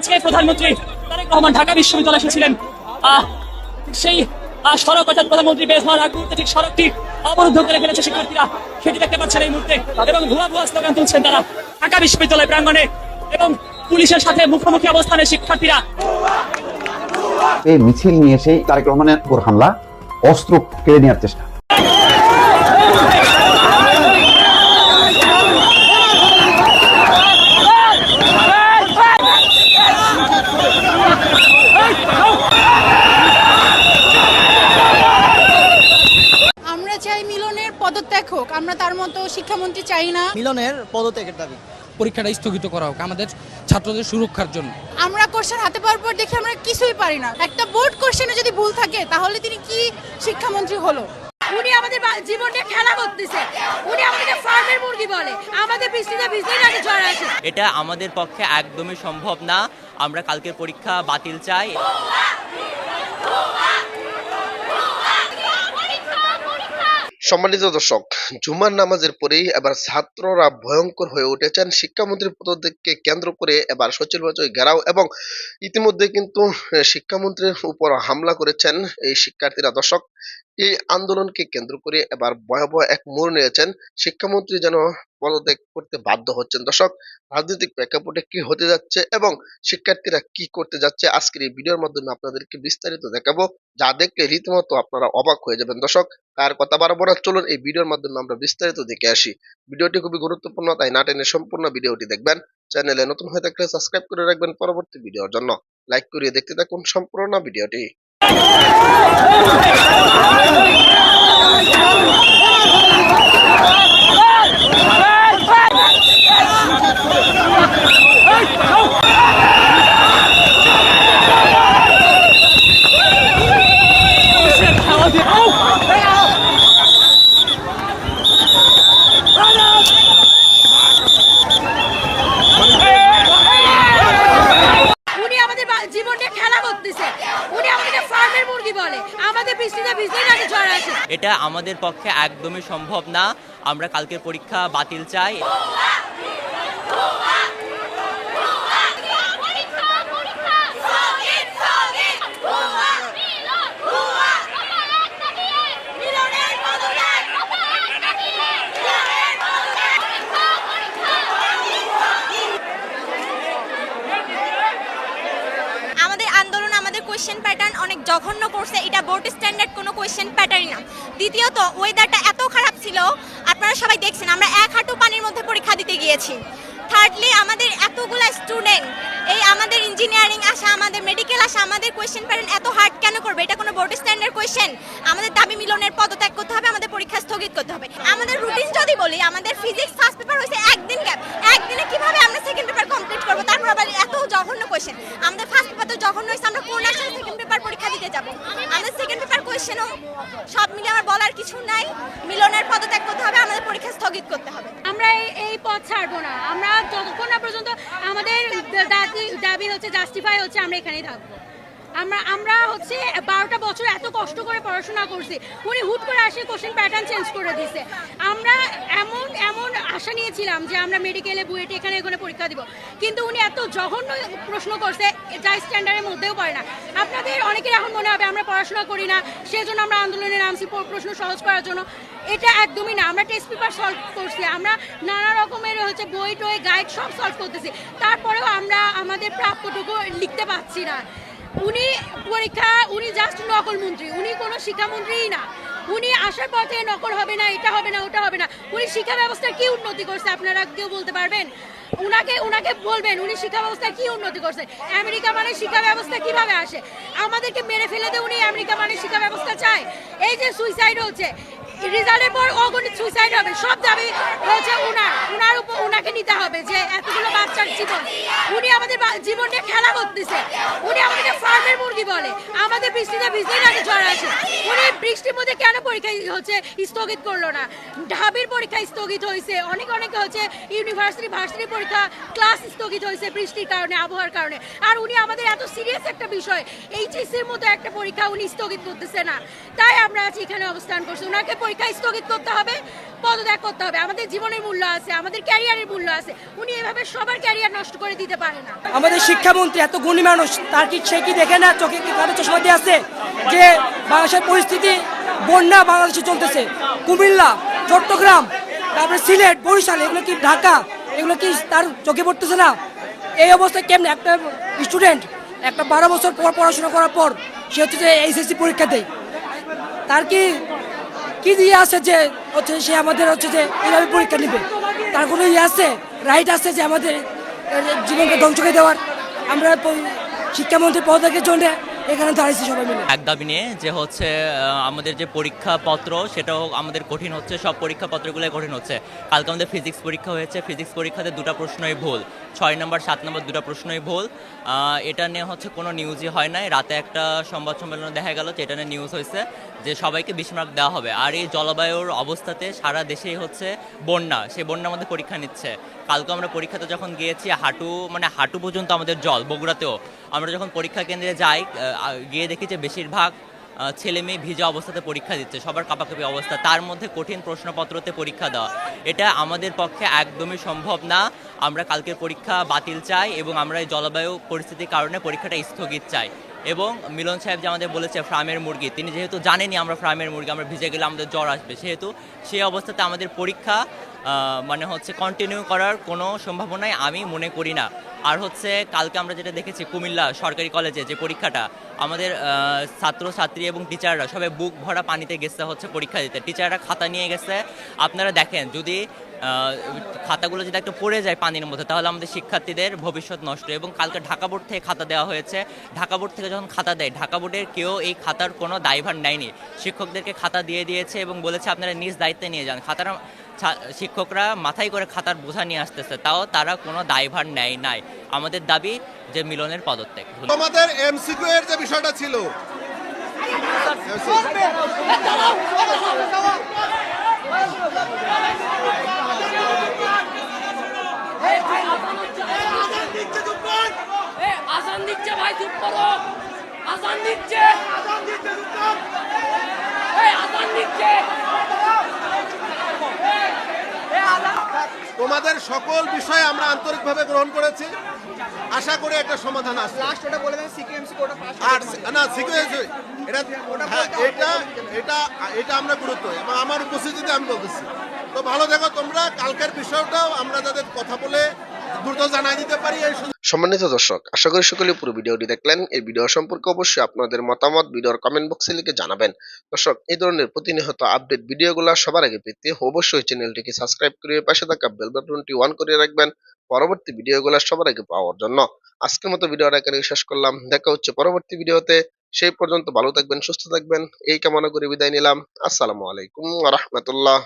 আজকে প্রধানমন্ত্রী তারেক রহমান ঢাকা বিশ্ববিদ্যালয়ে এসেছিলেন। সেই সড়ক অর্থাৎ প্রধানমন্ত্রী বের হওয়ার আগ মুহূর্তে ঠিক সড়কটি অবরুদ্ধ করে ফেলেছে শিক্ষার্থীরা, সেটি দেখতে পাচ্ছেন এই মুহূর্তে, এবং ভুয়া ভুয়া স্লোগান তুলছেন তারা ঢাকা বিশ্ববিদ্যালয় প্রাঙ্গণে, এবং পুলিশের সাথে মুখোমুখি অবস্থানে শিক্ষার্থীরা। এই মিছিল নিয়ে সেই তারেক রহমানের উপর হামলা, অস্ত্র কেড়ে নেওয়ার চেষ্টা। আমরা চাই মিলনের পদত্যাগ হোক, আমরা তার মতো শিক্ষামন্ত্রী চাই না। মিলনের পদত্যাগের দাবি, পরীক্ষাটা স্থগিত করা হোক আমাদের ছাত্রদের সুরক্ষার জন্য। আমরা কোশ্চেন হাতে পাওয়ার পর দেখি আমরা কিছুই পারি না। একটা বোর্ড কোশ্চেনে যদি ভুল থাকে তাহলে তিনি কি শিক্ষামন্ত্রী হলো? উনি আমাদের জীবনটা খেলা করতেছে, উনি আমাদেরকে ফার্মের মুরগি বলে, আমাদের বৃষ্টিতে ভিজতেই নাকি ঝড় আসে। এটা আমাদের পক্ষে একদমই সম্ভব না। আমরা কালকের পরীক্ষা বাতিল চাই। সম্মানিত দর্শক, জুমার নামাজের পরেই এবার ছাত্ররা ভয়ঙ্কর হয়ে উঠেছেন। শিক্ষামন্ত্রীর পদত্যাগকে কেন্দ্র করে এবার সচিবালয় ঘেরাও, এবং ইতিমধ্যে কিন্তু শিক্ষামন্ত্রীর উপর হামলা করেছেন এই শিক্ষার্থীরা। দর্শক, এই আন্দোলনকে কেন্দ্র করে এবার ভয়াবহ এক মোড় নিয়েছেন। শিক্ষামন্ত্রী যেন পদত্যাগ করতে বাধ্য হচ্ছেন। দর্শক, রাজনৈতিক প্রেক্ষাপটে কি হতে যাচ্ছে এবং শিক্ষার্থীরা কি করতে যাচ্ছে আজকের এই ভিডিওর মাধ্যমে আপনাদেরকে বিস্তারিত দেখাবো, যা দেখলে রীতিমতো আপনারা অবাক হয়ে যাবেন। দর্শক, আর কথা বাড়াবো না, চলুন এই ভিডিওর মাধ্যমে আমরা বিস্তারিত দেখে আসি। ভিডিওটি খুবই গুরুত্বপূর্ণ, তাই না টেনে সম্পূর্ণ ভিডিওটি দেখবেন। চ্যানেলে নতুন হয়ে থাকলে সাবস্ক্রাইব করে রাখবেন পরবর্তী ভিডিওর জন্য। লাইক করিয়ে দেখতে থাকুন সম্পূর্ণ ভিডিওটি। উনি আমাদের জীবনটা খেলা করতেছে, উনি আমাদেরকে ফার্মের মুরগি বলে, আমাদের বৃষ্টিতে ভিজতেই নাকি ঝড় আসে। এটা আমাদের পক্ষে একদমই সম্ভব না। আমরা কালকের পরীক্ষা বাতিল চাই। আমাদের আন্দোলন, আমাদের কোয়েশ্চেন প্যাটার্ন অনেক জঘন্য করছে। এটা বোর্ড স্ট্যান্ডার্ড কোনো কোয়েশ্চেন প্যাটার্নই না। দ্বিতীয়ত, ওয়েদারটা এত খারাপ ছিল, আপনারা সবাই দেখছেন, আমরা এক হাঁটু পানির মধ্যে পরীক্ষা দিতে গিয়েছি। থার্ডলি, আমাদের এতগুলা স্টুডেন্ট, এই আমাদের ইঞ্জিনিয়ারিং আসা, আমাদের মেডিকেল আসা, আমাদের কোয়েশ্চেন প্যাটার্ন এত হার্ড কেন করবে? এটা কোনো বোর্ড স্ট্যান্ডার্ড কোয়েশ্চেন? আমাদের দাবি মিলনের পদত্যাগ করতে হবে, আমাদের পরীক্ষা স্থগিত করতে হবে। আমাদের রুটিন যদি বলি, আমাদের ফিজিক্স ফার্স্ট পেপার হয়েছে একদিন গ্যাপ, একদিনে কিভাবে আমরা সেকেন্ড পেপার কমপ্লিট করবো? তারপর আবার এত জঘন্য কোয়েশ্চেন। আমাদের ফার্স্ট পেপার তো জঘন্য হয়েছে, আমরা কোন আসলে সেকেন্ড পেপার পরীক্ষা দিতে যাবো? আমাদের সেকেন্ড পেপার কোয়েশ্চেনও সব মিলে আমার বলার কিছু নাই। মিলনের পদত্যাগ করতে হবে, আমাদের পরীক্ষা স্থগিত করতে হবে। আমরা এই পথ ছাড়বো না। আমরা যতক্ষণ না পর্যন্ত আমাদের দাবি হচ্ছে জাস্টিফাই হচ্ছে, আমরা এখানেই থাকবো। আমরা হচ্ছে 12টা বছর এত কষ্ট করে পড়াশোনা করছি, উনি হুট করে আসে কোশ্চেন প্যাটার্ন চেঞ্জ করে দিছে। আমরা এমন আশা নিয়েছিলাম যে আমরা মেডিকেলে, বুয়েটে, এখানে ওখানে পরীক্ষা দিব, কিন্তু উনি এত জঘন্য প্রশ্ন করছে যা স্ট্যান্ডার্ডের মধ্যেও পড়ে না। আপনাদের অনেকের এখন মনে হবে আমরা পড়াশোনা করি না, সেজন্য আমরা আন্দোলনে নামছি প্রশ্ন সহজ করার জন্য। এটা একদমই না। আমরা টেস্ট পেপার সলভ করছি, আমরা নানা রকমের হচ্ছে বই টই গাইড সব সলভ করতেছি, তারপরেও আমরা আমাদের প্রাপ্যটুকু লিখতে পারছি না। উনি জাস্ট নকল মন্ত্রী, উনি কোনো শিক্ষামন্ত্রীই না। উনি আসার পথে নকল হবে না, এটা হবে না, ওটা হবে না। উনি শিক্ষা ব্যবস্থার কি উন্নতি করছে আপনারা কেউ বলতে পারবেন? উনাকে বলবেন উনি শিক্ষা ব্যবস্থা কি উন্নতি করছে। আমেরিকা মানে শিক্ষা ব্যবস্থা কিভাবে আসে? আমাদেরকে মেরে ফেলে দিয়ে উনি আমেরিকা মানে শিক্ষা ব্যবস্থা চায়? এই যে সুইসাইড হচ্ছে, রেজাল্টের পর অগণিত সুইসাইড হবে, সব দাবি হচ্ছে উনার উপর, উনাকে নিতে হবে যে এতগুলো বাচ্চার জীবন। উনি আমাদের জীবনটা খেলা করতেছে, উনি আমাদেরকে ফার্মের মুরগি বলে, আমাদের বৃষ্টিতে ভিজতেই নাকি ঝড় আসে। উনি বৃষ্টির মধ্যে কেন পরীক্ষা হচ্ছে স্থগিত করলো না? ঢাবির পরীক্ষা স্থগিত হয়েছে, অনেকে হচ্ছে ভার্সিটি পরীক্ষা ক্লাস স্থগিত হয়েছে বৃষ্টির কারণে, আবহাওয়ার কারণে। আর উনি আমাদের এত সিরিয়াস একটা বিষয়, এইচএসসির মতো একটা পরীক্ষা উনি স্থগিত করতেছে না। তাই আমরা আজ এখানে অবস্থান করছি। ওনাকে পরীক্ষা স্থগিত করতে হবে, পদত্যাগ করতে হবে। আমাদের জীবনের মূল্য আছে, আমাদের ক্যারিয়ারের মূল্য আছে। উনি এভাবে সবার ক্যারিয়ার নষ্ট করে দিতে পারে না। আমাদের শিক্ষামন্ত্রী এত গুণী মানুষ, তার কি সে কি দেখে না, চোখে কি কারো চশমা দিয়ে আছে যে বাংলাদেশের পরিস্থিতি, বন্যা বাংলাদেশে চলতেছে, কুমিল্লা, চট্টগ্রাম, তারপরে সিলেট, বরিশাল, এগুলো কি ঢাকা, এগুলো কি তার চোখে পড়তেছে না? এই অবস্থায় কেমনে একটা স্টুডেন্ট একটা 12 বছর পর পড়াশোনা করার পর সে হচ্ছে যে এইচএসসি পরীক্ষা দেয়, তার কি কি দিয়ে আছে যে হচ্ছে সে আমাদের হচ্ছে যে এইভাবে পরীক্ষা নেবে? তার কোনো ইয়ে আছে, রাইট আছে যে আমাদের জীবনকে ধ্বংস করে দেওয়ার? আমরা শিক্ষামন্ত্রী পদত্যাগের জন্য এখানে দাঁড়িয়েছি সবাই মিলে এক দাবি নিয়ে, যে হচ্ছে আমাদের যে পরীক্ষাপত্র সেটাও আমাদের কঠিন হচ্ছে, সব পরীক্ষাপত্রগুলোই কঠিন হচ্ছে। কালকে আমাদের ফিজিক্স পরীক্ষা হয়েছে, ফিজিক্স পরীক্ষাতে 2টা প্রশ্নই ভুল, 6 নম্বর 7 নম্বর 2টা প্রশ্নই ভুল। এটা নিয়ে হচ্ছে কোনো নিউজই হয় নাই। রাতে একটা সংবাদ সম্মেলনে দেখা গেল যে এটা নিয়ে নিউজ হয়েছে যে সবাইকে 20 মার্ক দেওয়া হবে। আর এই জলবায়ুর অবস্থাতে সারা দেশেই হচ্ছে বন্যা, সেই বন্যার মধ্যে পরীক্ষা নিচ্ছে। কালকে আমরা পরীক্ষাতে যখন গিয়েছি হাঁটু পর্যন্ত আমাদের জল, বগুড়াতেও আমরা যখন পরীক্ষা কেন্দ্রে যাই গিয়ে দেখি যে বেশিরভাগ ছেলে মেয়ে ভিজা অবস্থাতে পরীক্ষা দিচ্ছে, সবার কাঁপাকাঁপি অবস্থা, তার মধ্যে কঠিন প্রশ্নপত্রতে পরীক্ষা দেওয়া, এটা আমাদের পক্ষে একদমই সম্ভব না। আমরা কালকের পরীক্ষা বাতিল চাই এবং আমরা এই জলবায়ু পরিস্থিতির কারণে পরীক্ষাটা স্থগিত চাই। এবং মিলন সাহেব যে আমাদের বলেছে ফার্মের মুরগি, তিনি যেহেতু জানেনি আমরা ফার্মের মুরগি, আমরা ভিজে গেলে আমাদের জ্বর আসবে, সেহেতু সেই অবস্থাতে আমাদের পরীক্ষা মানে হচ্ছে কন্টিনিউ করার কোনো সম্ভাবনাই আমি মনে করি না। আর হচ্ছে কালকে আমরা যেটা দেখেছি কুমিল্লা সরকারি কলেজে যে পরীক্ষাটা, আমাদের ছাত্রছাত্রী এবং টিচাররা সবাই বুক ভরা পানিতে গেছে হচ্ছে পরীক্ষা দিতে, টিচাররা খাতা নিয়ে গেছে। আপনারা দেখেন যদি খাতাগুলো যদি একটু পড়ে যায় পানির মধ্যে তাহলে আমাদের শিক্ষার্থীদের ভবিষ্যৎ নষ্ট। এবং কালকে ঢাকা বোর্ড থেকে খাতা দেওয়া হয়েছে, ঢাকা বোর্ড থেকে যখন খাতা দেয় ঢাকা বোর্ডের কেউ এই খাতার কোনো দায়ভার নেয়নি, শিক্ষকদেরকে খাতা দিয়ে দিয়েছে এবং বলেছে আপনারা নিজ দায়িত্বে নিয়ে যান। খাতাটা শিক্ষকরা মাথায় করে খাতার বোঝা নিয়ে আসতেছে, তাও তারা কোনো দায়ভার নেয় নাই। আমাদের দাবি যে মিলনের পদত্যাগ। আমাদের এমসিকিউ এর যে বিষয়টা ছিল, আজান দিচ্ছে ভাই, চুপ করো, আজান দিচ্ছে, আজান দিচ্ছে, আজান দিচ্ছে। তোমাদের সকল বিষয় আমরা আন্তরিকভাবে গ্রহণ করেছি, আশা করি একটা সমাধান আসবে। আর না সিকিউএমসি এটা আমরা গুরুত্ব এবং আমার উপস্থিতিতে আমি বলতেছি। তো ভালো দেখো তোমরা, কালকের বিষয়টাও আমরা যাদের কথা বলে দ্রুত জানাই দিতে পারি। সম্মানিত দর্শক, আশা করি সকলে পুরো ভিডিওটি দেখলেন। এই ভিডিও সম্পর্কে অবশ্যই আপনাদের মতামত ভিডিওর কমেন্ট বক্সে লিখে জানাবেন। দর্শক, এই ধরনের প্রতিনিয়ত আপডেট ভিডিওগুলো সবার আগে পেতে অবশ্যই চ্যানেলটিকে সাবস্ক্রাইব করে পাশে থাকা বেল বাটনটি অন করে রাখবেন পরবর্তী ভিডিওগুলো সবার আগে পাওয়ার জন্য। আজকের মতো ভিডিওটা এখানে শেষ করলাম, দেখা হচ্ছে পরবর্তী ভিডিওতে। সেই পর্যন্ত ভালো থাকবেন, সুস্থ থাকবেন, এই কামনা করে বিদায় নিলাম। আসসালামু আলাইকুম ওয়া রাহমাতুল্লাহ।